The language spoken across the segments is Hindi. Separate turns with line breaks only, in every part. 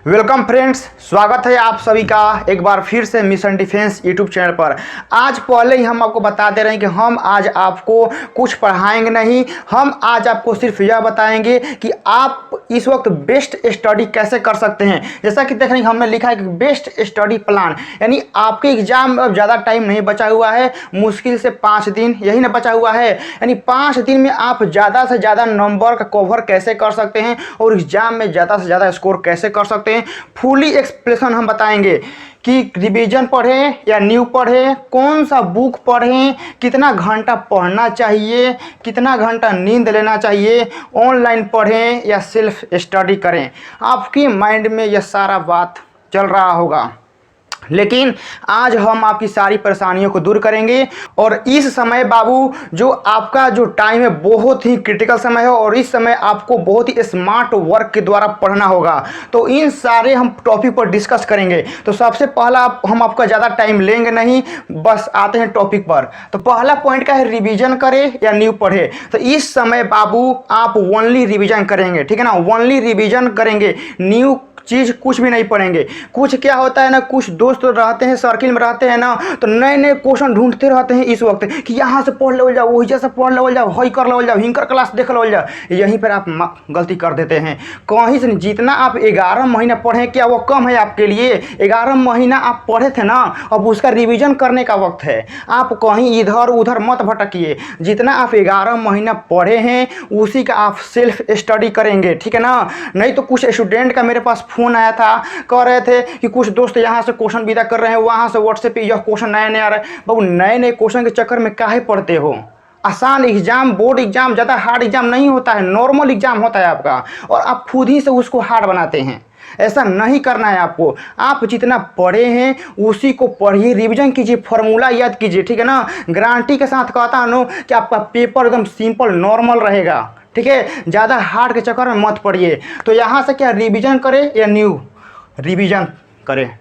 वेलकम फ्रेंड्स, स्वागत है आप सभी का एक बार फिर से मिशन डिफेंस यूट्यूब चैनल पर। आज पहले ही हम आपको बता दे रहे हैं कि हम आज आपको कुछ पढ़ाएंगे नहीं, हम आज आपको सिर्फ यह बताएंगे कि आप इस वक्त बेस्ट स्टडी कैसे कर सकते हैं। जैसा कि देख रहे हैं हमने लिखा है कि बेस्ट स्टडी प्लान, यानी आपके एग्जाम अब ज़्यादा टाइम नहीं बचा हुआ है, मुश्किल से 5 दिन यही ना बचा हुआ है। यानी 5 दिन में आप ज़्यादा से ज़्यादा नंबर का कवर कैसे कर सकते हैं और एग्जाम में ज़्यादा से ज़्यादा स्कोर कैसे कर सकते हैं, फुली एक्सप्लेनेशन हम बताएंगे कि रिवीजन पढ़ें या न्यू पढ़ें, कौन सा बुक पढ़ें, कितना घंटा पढ़ना चाहिए, कितना घंटा नींद लेना चाहिए, ऑनलाइन पढ़ें या सेल्फ स्टडी करें। आपकी माइंड में यह सारा बात चल रहा होगा, लेकिन आज हम आपकी सारी परेशानियों को दूर करेंगे। और इस समय बाबू जो आपका जो टाइम है बहुत ही क्रिटिकल समय है और इस समय आपको बहुत ही स्मार्ट वर्क के द्वारा पढ़ना होगा। तो इन सारे हम टॉपिक पर डिस्कस करेंगे। तो सबसे पहला हम आपका ज़्यादा टाइम लेंगे नहीं, बस आते हैं टॉपिक पर। तो पहला पॉइंट का है रिवीजन करें या न्यू पढ़े। तो इस समय बाबू आप ओनली रिवीजन करेंगे, ठीक है ना, ओनली रिवीजन करेंगे, न्यू चीज़ कुछ भी नहीं पढ़ेंगे। कुछ क्या होता है ना, कुछ दोस्त रहते हैं सर्किल में रहते हैं ना, तो नए नए क्वेश्चन ढूंढते रहते हैं इस वक्त कि यहाँ से पढ़ लेवल जाओ, वही जैसे पढ़ लेवल जाओ, हई कर लेवल जाओ, हिंकर क्लास देख लेवल जाओ। यहीं पर आप गलती कर देते हैं। कहीं से जितना आप 11 महीना पढ़ें क्या वो कम है आपके लिए? 11 महीना आप पढ़े थे ना, अब उसका रिविजन करने का वक्त है। आप कहीं इधर उधर मत भटकिए। जितना आप 11 महीना पढ़े हैं उसी का आप सेल्फ स्टडी करेंगे, ठीक है ना। नहीं तो कुछ स्टूडेंट का मेरे पास फ़ोन आया था, कह रहे थे कि कुछ दोस्त यहाँ से क्वेश्चन विदा कर रहे हैं, वहाँ से व्हाट्सएप पे यह क्वेश्चन नए नए आ रहा है। बाबू नए नए क्वेश्चन के चक्कर में काहे पढ़ते हो? आसान एग्जाम, बोर्ड एग्जाम ज़्यादा हार्ड एग्जाम नहीं होता है, नॉर्मल एग्जाम होता है आपका, और आप खुद ही से उसको हार्ड बनाते हैं। ऐसा नहीं करना है आपको। आप जितना पढ़े हैं उसी को पढ़िए, रिवीजन कीजिए, फॉर्मूला याद कीजिए, ठीक है ना। गारंटी के साथ कहता हूँ कि आपका पेपर एकदम सिंपल नॉर्मल रहेगा, ठीक है। ज़्यादा हार्ड के चक्कर में मत पढ़िए। तो यहाँ से क्या रिवीजन करें या न्यू? रिवीजन करें।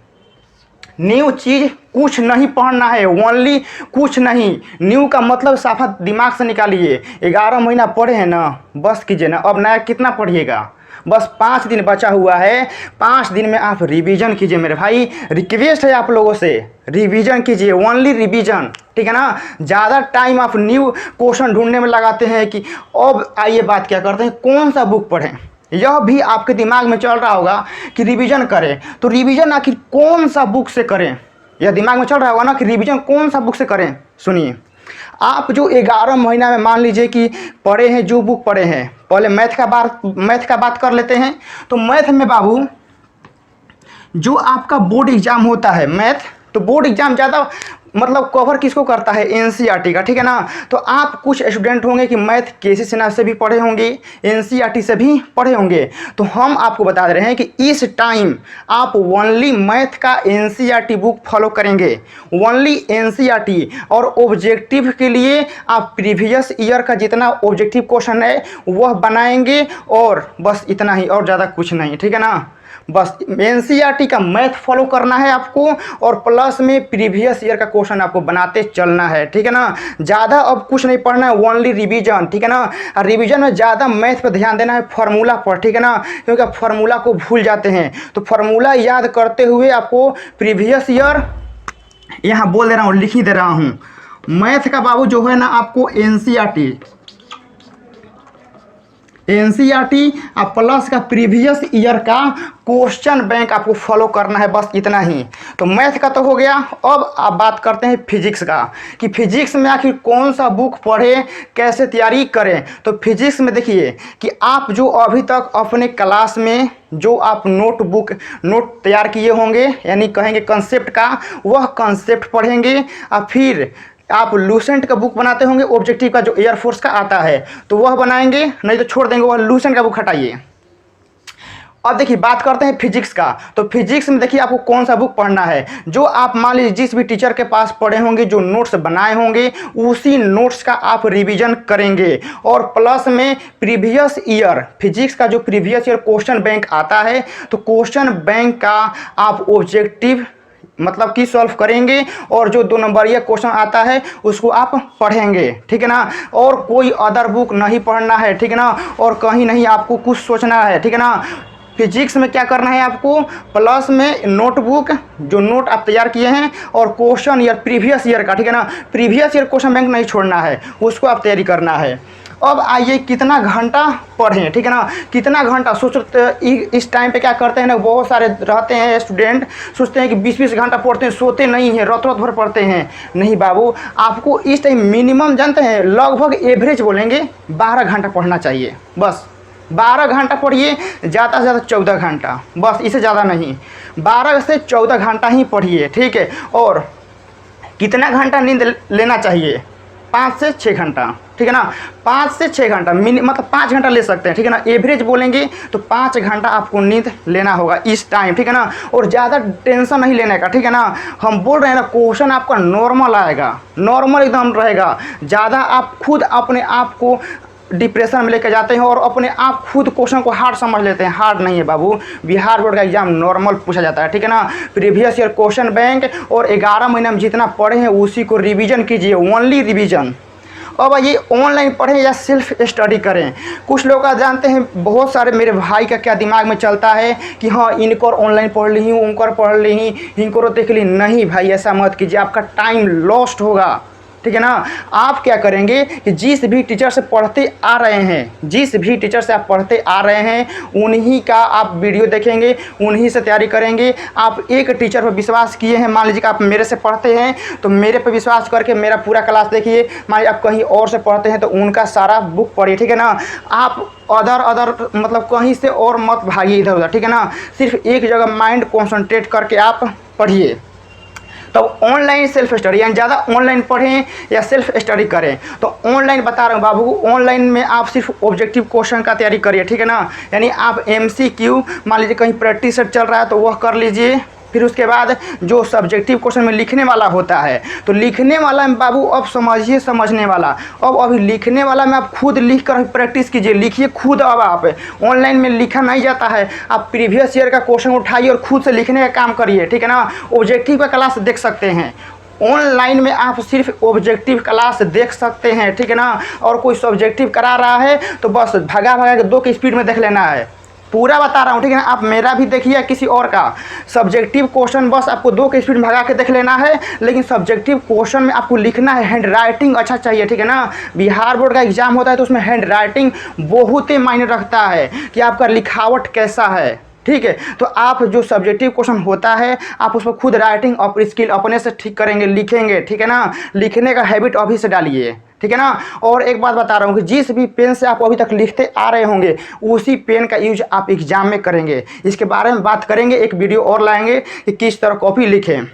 न्यू चीज़ कुछ नहीं पढ़ना है, ओनली कुछ नहीं। न्यू का मतलब साफा दिमाग से निकालिए। 11 महीना पढ़े हैं ना, बस कीजिए ना। अब नया कितना पढ़िएगा? बस 5 दिन बचा हुआ है। 5 दिन में आप रिवीजन कीजिए मेरे भाई। रिक्वेस्ट है आप लोगों से, रिवीजन कीजिए, ओनली रिवीजन, ठीक है ना। ज़्यादा टाइम आप न्यू क्वेश्चन ढूंढने में लगाते हैं कि अब आइए बात क्या करते हैं, कौन सा बुक पढ़ें। यह भी आपके दिमाग में चल रहा होगा कि रिवीजन करें, तो रिवीजन आखिर कौन सा बुक से करें? यह दिमाग में चल रहा होगा ना कि रिवीजन कौन सा बुक से करें। सुनिए, आप जो 11 महीना में मान लीजिए कि पढ़े हैं, जो बुक पढ़े हैं, पहले मैथ का बात कर लेते हैं। तो मैथ में बाबू जो आपका बोर्ड एग्जाम होता है मैथ, तो बोर्ड एग्जाम ज़्यादा मतलब कवर किसको करता है? एनसीईआरटी का, ठीक है ना। तो आप कुछ स्टूडेंट होंगे कि मैथ केसी सिन्हा से भी पढ़े होंगे, एनसीईआरटी से भी पढ़े होंगे। तो हम आपको बता दे रहे हैं कि इस टाइम आप ओनली मैथ का एनसीईआरटी बुक फॉलो करेंगे, ओनली एनसीईआरटी। और ऑब्जेक्टिव के लिए आप प्रीवियस ईयर का जितना ऑब्जेक्टिव क्वेश्चन है वह बनाएंगे, और बस इतना ही, और ज़्यादा कुछ नहीं, ठीक है ना। बस एनसीईआरटी का मैथ फॉलो करना है आपको, और प्लस में प्रीवियस ईयर का क्वेश्चन आपको बनाते चलना है, ठीक है ना। ज़्यादा अब कुछ नहीं पढ़ना है, ओनली रिवीजन, ठीक है ना। और रिवीजन में ज़्यादा मैथ पर ध्यान देना है, फार्मूला पर, ठीक है ना, क्योंकि आप फार्मूला को भूल जाते हैं। तो फार्मूला याद करते हुए आपको प्रीवियस ईयर, यहाँ बोल दे रहा हूँ, लिख ही दे रहा हूँ, मैथ का बाबू जो है ना आपको एनसीईआरटी और प्लस का प्रीवियस ईयर का क्वेश्चन बैंक आपको फॉलो करना है, बस इतना ही। तो मैथ का तो हो गया। अब आप बात करते हैं फिजिक्स का, कि फिजिक्स में आखिर कौन सा बुक पढ़ें, कैसे तैयारी करें। तो फिजिक्स में देखिए कि आप जो अभी तक अपने क्लास में जो आप नोट तैयार किए होंगे, यानी कहेंगे कंसेप्ट का, वह कंसेप्ट पढ़ेंगे। और फिर आप लूसेंट का बुक बनाते होंगे, ऑब्जेक्टिव का जो एयरफोर्स का आता है, तो वह बनाएंगे, नहीं तो छोड़ देंगे, वह लूसेंट का बुक हटाइए। अब देखिए बात करते हैं फिजिक्स का। तो फिजिक्स में देखिए आपको कौन सा बुक पढ़ना है। जो आप मान लीजिए जिस भी टीचर के पास पढ़े होंगे, जो नोट्स बनाए होंगे, उसी नोट्स का आप रिवीजन करेंगे। और प्लस में प्रीवियस ईयर फिजिक्स का जो प्रीवियस ईयर क्वेश्चन बैंक आता है, तो क्वेश्चन बैंक का आप ऑब्जेक्टिव मतलब कि सॉल्व करेंगे, और जो 2 नंबरिया क्वेश्चन आता है उसको आप पढ़ेंगे, ठीक है ना। और कोई अदर बुक नहीं पढ़ना है, ठीक है ना, और कहीं नहीं आपको कुछ सोचना है, ठीक है ना। फिजिक्स में क्या करना है आपको, प्लस में नोटबुक जो नोट आप तैयार किए हैं और क्वेश्चन ईयर प्रीवियस ईयर का, ठीक है ना, प्रीवियस ईयर क्वेश्चन बैंक नहीं छोड़ना है, उसको आप तैयारी करना है। अब आइए कितना घंटा पढ़ें, ठीक है ना, कितना घंटा सोचते इस टाइम पे क्या करते हैं ना, बहुत सारे रहते हैं स्टूडेंट सोचते हैं कि 20-20 घंटा पढ़ते हैं, सोते नहीं हैं, रात रात भर पढ़ते हैं। नहीं बाबू, आपको इस टाइम मिनिमम जानते हैं लगभग एवरेज बोलेंगे 12 घंटा पढ़ना चाहिए, बस 12 घंटा पढ़िए, ज़्यादा से ज़्यादा 14 घंटा, बस इससे ज़्यादा नहीं, 12 से 14 घंटा ही पढ़िए, ठीक है। और कितना घंटा नींद लेना चाहिए, 5 से 6 घंटा, ठीक है ना, 5 से 6 घंटा मतलब 5 घंटा ले सकते हैं, ठीक है ना, एवरेज बोलेंगे तो 5 घंटा आपको नींद लेना होगा इस टाइम, ठीक है ना। और ज़्यादा टेंशन नहीं लेने का, ठीक है ना, हम बोल रहे हैं ना क्वेश्चन आपका नॉर्मल आएगा, नॉर्मल एकदम रहेगा। ज़्यादा आप खुद अपने आप को डिप्रेशन में लेकर जाते हैं और अपने आप खुद क्वेश्चन को हार्ड समझ लेते हैं, हार्ड नहीं है बाबू, बिहार बोर्ड का एग्जाम नॉर्मल पूछा जाता है, ठीक है ना। प्रीवियस ईयर क्वेश्चन बैंक और 11 महीने में जितना पढ़े हैं उसी को रिवीजन कीजिए, ओनली रिवीजन। अब ये ऑनलाइन पढ़ें या सेल्फ स्टडी करें, कुछ लोग का जानते हैं, बहुत सारे मेरे भाई का क्या दिमाग में चलता है कि हाँ इनको ऑनलाइन पढ़ ली, उनको पढ़ ली, इनको देख ली। नहीं भाई, ऐसा मत कीजिए, आपका टाइम लॉस्ट होगा, ठीक है ना। आप क्या करेंगे कि जिस भी टीचर से पढ़ते आ रहे हैं, जिस भी टीचर से आप पढ़ते आ रहे हैं उन्हीं का आप वीडियो देखेंगे, उन्हीं से तैयारी करेंगे। आप एक टीचर पर विश्वास किए हैं, मान लीजिए कि आप मेरे से पढ़ते हैं तो मेरे पर विश्वास करके मेरा पूरा क्लास देखिए। मान लीजिए आप कहीं और से पढ़ते हैं तो उनका सारा बुक पढ़िए, ठीक है ना। आप अदर मतलब कहीं से और मत भागिए इधर उधर, ठीक है ना। सिर्फ एक जगह माइंड कॉन्सेंट्रेट करके आप पढ़िए। तो ऑनलाइन सेल्फ स्टडी, यानी ज़्यादा ऑनलाइन पढ़ें या सेल्फ स्टडी करें। तो ऑनलाइन बता रहा हूँ बाबू, ऑनलाइन में आप सिर्फ ऑब्जेक्टिव क्वेश्चन का तैयारी करिए, ठीक है ना। यानी आप MCQ मान लीजिए कहीं प्रैक्टिस सेट चल रहा है तो वह कर लीजिए। फिर उसके बाद जो सब्जेक्टिव क्वेश्चन में लिखने वाला होता है तो लिखने वाला में बाबू अब समझिए, समझने वाला अब अभी लिखने वाला में आप खुद लिख कर प्रैक्टिस कीजिए, लिखिए खुद। अब आप ऑनलाइन में लिखा नहीं जाता है, आप प्रीवियस ईयर का क्वेश्चन उठाइए और खुद से लिखने का काम करिए, ठीक है ना। ऑब्जेक्टिव का क्लास देख सकते हैं, ऑनलाइन में आप सिर्फ ऑब्जेक्टिव क्लास देख सकते हैं, ठीक है ना। और कोई सब्जेक्टिव करा रहा है तो बस भगा भगा के 2 की स्पीड में देख लेना है, पूरा बता रहा हूँ, ठीक है ना। आप मेरा भी देखिए, किसी और का सब्जेक्टिव क्वेश्चन बस आपको 2 के स्पीड में भगा के देख लेना है, लेकिन सब्जेक्टिव क्वेश्चन में आपको लिखना है, हैंड राइटिंग अच्छा चाहिए, ठीक है ना। बिहार बोर्ड का एग्जाम होता है तो उसमें हैंड राइटिंग बहुत ही मायने रखता है कि आपका लिखावट कैसा है, ठीक है। तो आप जो सब्जेक्टिव क्वेश्चन होता है आप उस पर खुद राइटिंग और स्किल अपने से ठीक करेंगे, लिखेंगे, ठीक है ना। लिखने का हैबिट अभी से डालिए, ठीक है ना। और एक बात बता रहा हूँ कि जिस भी पेन से आप अभी तक लिखते आ रहे होंगे उसी पेन का यूज आप एग्जाम में करेंगे। इसके बारे में बात करेंगे, एक वीडियो और लाएंगे कि किस तरह कॉपी लिखें।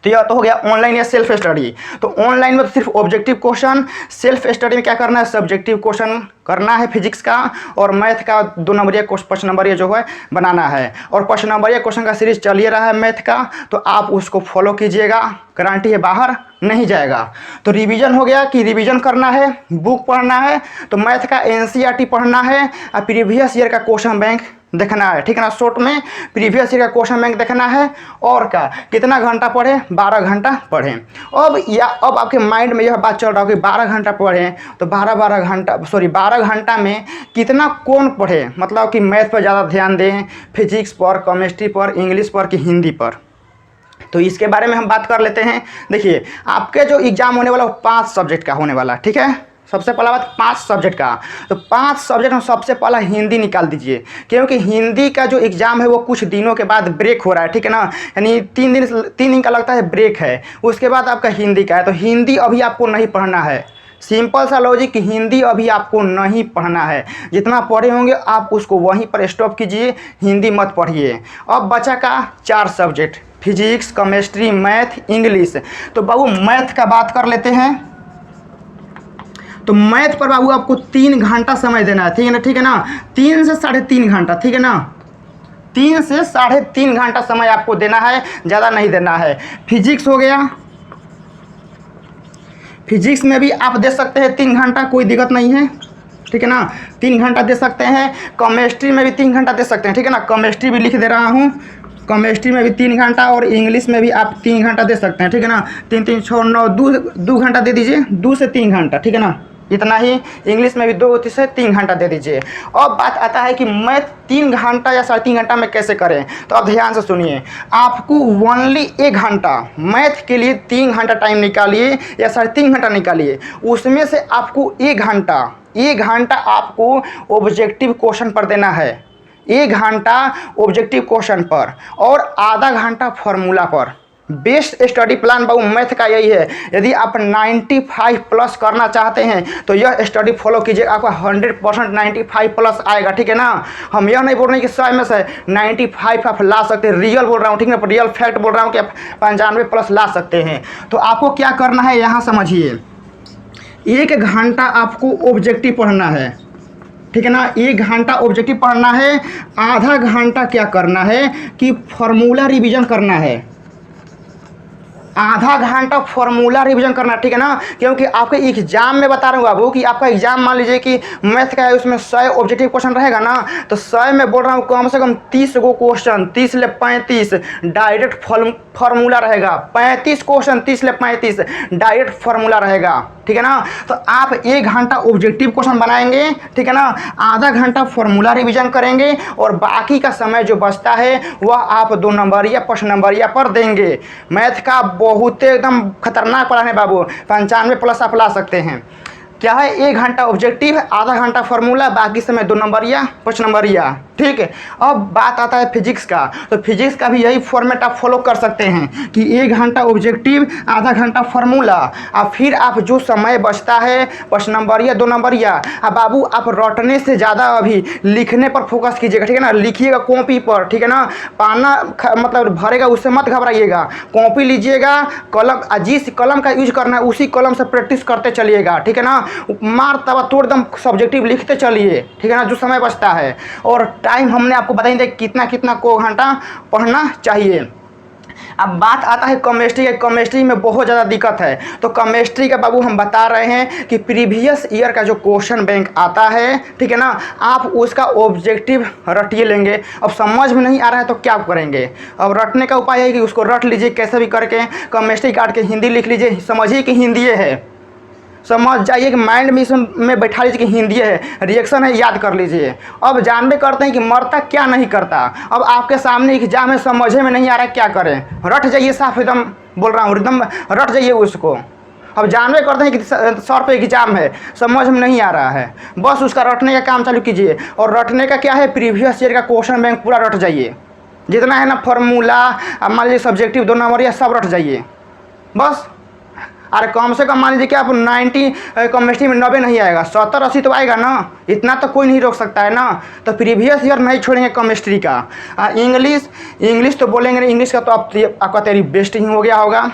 तो यह तो हो गया ऑनलाइन या सेल्फ स्टडी। तो ऑनलाइन में तो सिर्फ ऑब्जेक्टिव क्वेश्चन, सेल्फ स्टडी में क्या करना है, सब्जेक्टिव क्वेश्चन करना है फिजिक्स का और मैथ का 2 नंबरिया 5 नंबरिया जो है बनाना है। और 5 नंबरिया क्वेश्चन का सीरीज चल ही रहा है मैथ का, तो आप उसको फॉलो कीजिएगा, गारंटी है बाहर नहीं जाएगा। तो रिवीजन हो गया कि रिवीजन करना है, बुक पढ़ना है, तो मैथ का NCERT पढ़ना है और प्रीवियस ईयर का क्वेश्चन बैंक देखना है, ठीक है ना। शॉर्ट में प्रीवियस ईयर का क्वेश्चन बैंक देखना है। और क्या, कितना घंटा पढ़ें, 12 घंटा पढ़ें। अब आपके माइंड में यह बात चल रहा हो कि 12 घंटा पढ़ें तो 12 घंटा में कितना कौन पढ़े, मतलब कि मैथ पर ज़्यादा ध्यान दें, फिजिक्स पर, केमिस्ट्री पर, इंग्लिश पर कि हिंदी पर। तो इसके बारे में हम बात कर लेते हैं। देखिए आपके जो एग्ज़ाम होने वाला वो 5 सब्जेक्ट का होने वाला, ठीक है। सबसे पहला बात 5 सब्जेक्ट का, तो 5 सब्जेक्ट में सबसे पहला हिंदी निकाल दीजिए, क्योंकि हिंदी का जो एग्ज़ाम है वो कुछ दिनों के बाद ब्रेक हो रहा है, ठीक है ना। यानी 3 दिन का लगता है ब्रेक है, उसके बाद आपका हिंदी का है। तो हिंदी अभी आपको नहीं पढ़ना है, सिंपल सा लॉजिक, हिंदी अभी आपको नहीं पढ़ना है। जितना पढ़े होंगे आप उसको वहीं पर स्टॉप कीजिए, हिंदी मत पढ़िए। अब बचा का 4 subject, physics, chemistry, math, English. तो बाबू मैथ का बात कर लेते हैं। तो मैथ पर बाबू आपको 3 घंटा समय देना है, ठीक है ना, ठीक है ना। 3 से 3.5 घंटा, ठीक है ना। 3 से 3.5 घंटा समय आपको देना है, ज़्यादा नहीं देना है। फिजिक्स हो गया, फिजिक्स में भी आप दे सकते हैं 3 घंटा, कोई दिक्कत नहीं है, ठीक है ना। 3 घंटा दे सकते हैं। केमिस्ट्री में भी 3 घंटा दे सकते हैं, ठीक है ना। केमिस्ट्री भी लिख दे रहा हूँ, केमिस्ट्री में भी 3 घंटा और इंग्लिश में भी आप 3 घंटा दे सकते हैं, ठीक है ना। 3 3 6 9 2 घंटा दे दीजिए, 2 से 3 घंटा, ठीक है ना। इतना ही। इंग्लिश में भी 2 से 3 घंटा दे दीजिए। अब बात आता है कि मैथ 3 घंटा या 3.5 घंटा में कैसे करें। तो अब ध्यान से सुनिए, आपको ओनली 1 घंटा मैथ के लिए 3 घंटा टाइम निकालिए या 3.5 घंटा निकालिए। उसमें से आपको 1 घंटा आपको ऑब्जेक्टिव क्वेश्चन पर देना है, 1 घंटा ऑब्जेक्टिव क्वेश्चन पर और आधा घंटा फार्मूला पर। बेस्ट स्टडी प्लान बाबू मैथ का यही है। यदि आप 95 प्लस करना चाहते हैं तो यह स्टडी फॉलो कीजिए, आपका 100% 95 प्लस आएगा। ठीक है ना। हम यह नहीं बोल रहे हैं कि 100 में से 95 आप ला सकते हैं, रियल बोल रहा हूँ, ठीक है ना, रियल फैक्ट बोल रहा हूँ कि आप 95 प्लस ला सकते हैं। तो आपको क्या करना है यहाँ समझिए, 1 घंटा आपको ऑब्जेक्टिव पढ़ना है, ठीक है ना, 1 घंटा ऑब्जेक्टिव पढ़ना है। आधा घंटा क्या करना है कि फार्मूला रिवीजन करना है, आधा घंटा फार्मूला रिवीजन करना, ठीक है ना। क्योंकि आपके एग्जाम में बता रहा हूँ बाबू कि आपका एग्जाम मान लीजिए कि मैथ का है, उसमें 100 ऑब्जेक्टिव क्वेश्चन रहेगा ना, तो 100 में बोल रहा हूँ कम से कम 30 गो क्वेश्चन, 30 ले 35 डायरेक्ट फार्मूला रहेगा। 35 क्वेश्चन 30 ले 35 डायरेक्ट फार्मूला रहेगा, ठीक है ना। तो आप 1 घंटा ऑब्जेक्टिव क्वेश्चन बनाएंगे, ठीक है ना, आधा घंटा फार्मूला रिवीजन करेंगे और बाकी का समय जो बचता है वह आप 2 नंबरिया 5 नंबरिया पर देंगे। मैथ का बहुत एकदम खतरनाक पढ़ा है बाबू, 95 प्लस आप ला सकते हैं। क्या है, 1 घंटा ऑब्जेक्टिव, आधा घंटा फार्मूला, बाकी समय 2 नंबरिया 5 नंबरिया, ठीक है। अब बात आता है फिजिक्स का, तो फिजिक्स का भी यही फॉर्मेट आप फॉलो कर सकते हैं कि 1 घंटा ऑब्जेक्टिव, आधा घंटा फार्मूला, और फिर आप जो समय बचता है 5 नंबरिया 2 नंबरिया। अब बाबू आप रटने से ज़्यादा अभी लिखने पर फोकस कीजिएगा, ठीक है ना, लिखिएगा कॉपी पर, ठीक है ना, पाना मतलब भरेगा उससे मत घबराइएगा, कॉपी लीजिएगा, कलम, जिस कलम का यूज करना है उसी कलम से प्रैक्टिस करते चलिएगा, ठीक है ना, मार तब तोड़ दम सब्जेक्टिव लिखते चलिए, ठीक है ना, जो समय बचता है। और टाइम हमने आपको बताई दे कितना कितना को घंटा पढ़ना चाहिए। अब बात आता है केमिस्ट्री की, केमिस्ट्री में बहुत ज़्यादा दिक्कत है। तो केमिस्ट्री का बाबू हम बता रहे हैं कि प्रीवियस ईयर का जो क्वेश्चन बैंक आता है, ठीक है ना, आप उसका ऑब्जेक्टिव रटिए लेंगे। अब समझ में नहीं आ रहा है तो क्या करेंगे, अब रटने का उपाय है कि उसको रट लीजिए कैसे भी करके, केमिस्ट्री काट के हिंदी लिख लीजिए, समझिए कि हिंदी है, समझ जाइए कि माइंड में इसमें बैठा लीजिए कि हिंदी है, रिएक्शन है, याद कर लीजिए। अब जानबे करते हैं कि मरता क्या नहीं करता। अब आपके सामने एग्जाम है, समझे में नहीं आ रहा है, क्या करें, रट जाइए, साफ एकदम बोल रहा हूँ, एकदम रट जाइए उसको। अब जानबे करते हैं कि 100 रुपये एग्जाम है, समझ में नहीं आ रहा है, बस उसका रटने का काम चालू कीजिए। और रटने का क्या है, प्रीवियस ईयर का क्वेश्चन बैंक पूरा रट जाइए, जितना है ना फार्मूला, अब मान लीजिए सब्जेक्टिव 2 नंबरिया सब रट जाइए बस। अरे कम से कम मान लीजिए कि आप 90 केमिस्ट्री में 90 नहीं आएगा, 70-80 तो आएगा ना, इतना तो कोई नहीं रोक सकता है ना। तो प्रीवियस ईयर नहीं छोड़ेंगे केमिस्ट्री का। इंग्लिश तो बोलेंगे नहीं, इंग्लिश का तो आपका तेरी बेस्ट ही हो गया होगा।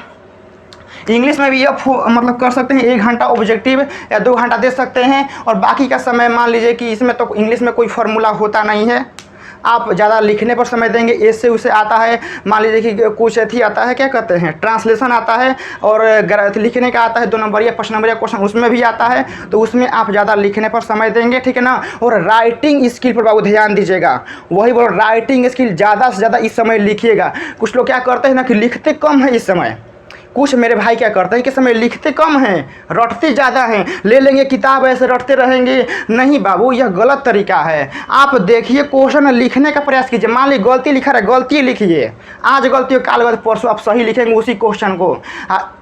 इंग्लिश में भी ये मतलब कर सकते हैं, 1 घंटा ऑब्जेक्टिव या 2 घंटा दे सकते हैं, और बाकी का समय मान लीजिए कि इसमें तो इंग्लिश में कोई फार्मूला होता नहीं है, आप ज़्यादा लिखने पर समय देंगे। इससे उसे आता है, मान लीजिए कि कुछ अथी आता है, क्या कहते हैं, ट्रांसलेशन आता है, और लिखने का आता है 2 नंबर या 5 नंबर या क्वेश्चन उसमें भी आता है, तो उसमें आप ज़्यादा लिखने पर समय देंगे, ठीक है ना। और राइटिंग स्किल पर बाबू ध्यान दीजिएगा, वही बोलो, राइटिंग स्किल ज़्यादा से ज़्यादा इस समय लिखिएगा। कुछ लोग क्या करते हैं ना कि लिखते कम है इस समय, कुछ मेरे भाई क्या करते हैं कि समय लिखते कम हैं, रटते ज़्यादा हैं, ले लेंगे किताब ऐसे रटते रहेंगे। नहीं बाबू, यह गलत तरीका है। आप देखिए क्वेश्चन लिखने का प्रयास कीजिए, मान ली गलती लिखा रहा है, गलती लिखिए, आज गलती हो काल गलती परसों आप सही लिखेंगे उसी क्वेश्चन को।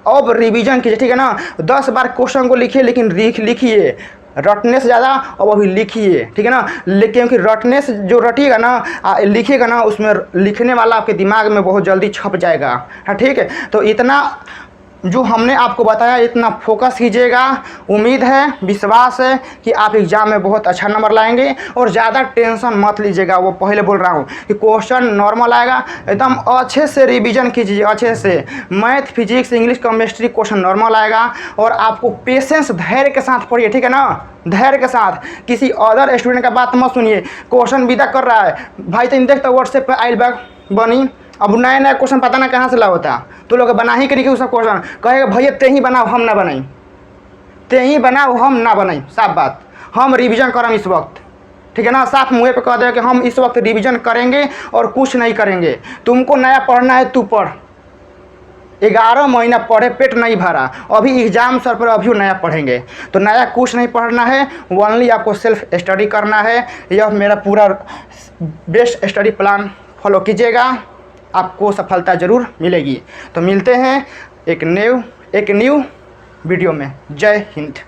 अब रिवीजन कीजिए, ठीक है ना, 10 बार क्वेश्चन को लिखिए, लेकिन लिखिए रटने से ज़्यादा, अब अभी लिखिए, ठीक है ना। क्योंकि रटने से जो रटिएगा ना, लिखिएगा ना, उसमें लिखने वाला आपके दिमाग में बहुत जल्दी छप जाएगा, हाँ ठीक है। तो इतना जो हमने आपको बताया इतना फोकस कीजिएगा। उम्मीद है, विश्वास है कि आप एग्ज़ाम में बहुत अच्छा नंबर लाएंगे, और ज़्यादा टेंशन मत लीजिएगा। वो पहले बोल रहा हूँ कि क्वेश्चन नॉर्मल आएगा, एकदम अच्छे से रिवीजन कीजिए, अच्छे से math physics English chemistry question normal आएगा। और आपको पेशेंस धैर्य के साथ पढ़िए, ठीक है ना, धैर्य के साथ। किसी अदर स्टूडेंट का बात मत सुनिए, क्वेश्चन विदा कर रहा है भाई, तो देखता व्हाट्सएप पर आइल बैग बनी, अब नया नया क्वेश्चन पता ना कहाँ से ला होता, तो लोग बना ही करिए उसका क्वेश्चन, कहेगा भैया ते ही बनाओ हम ना बनाई, ते ही बनाओ हम ना बनाई, साफ बात। हम रिवीजन करम इस वक्त, ठीक है ना, साफ मुँह पे कह दे कि हम इस वक्त रिवीजन करेंगे और कुछ नहीं करेंगे। तुमको नया पढ़ना है तू पढ़, 11 महीना पढ़े, पेट नहीं भरा, अभी एग्ज़ाम सर पर अभी नया पढ़ेंगे। तो नया कुछ नहीं पढ़ना है, ओनली आपको सेल्फ स्टडी करना है। यह मेरा पूरा बेस्ट स्टडी प्लान फॉलो कीजिएगा, आपको सफलता ज़रूर मिलेगी। तो मिलते हैं एक न्यू वीडियो में। जय हिंद।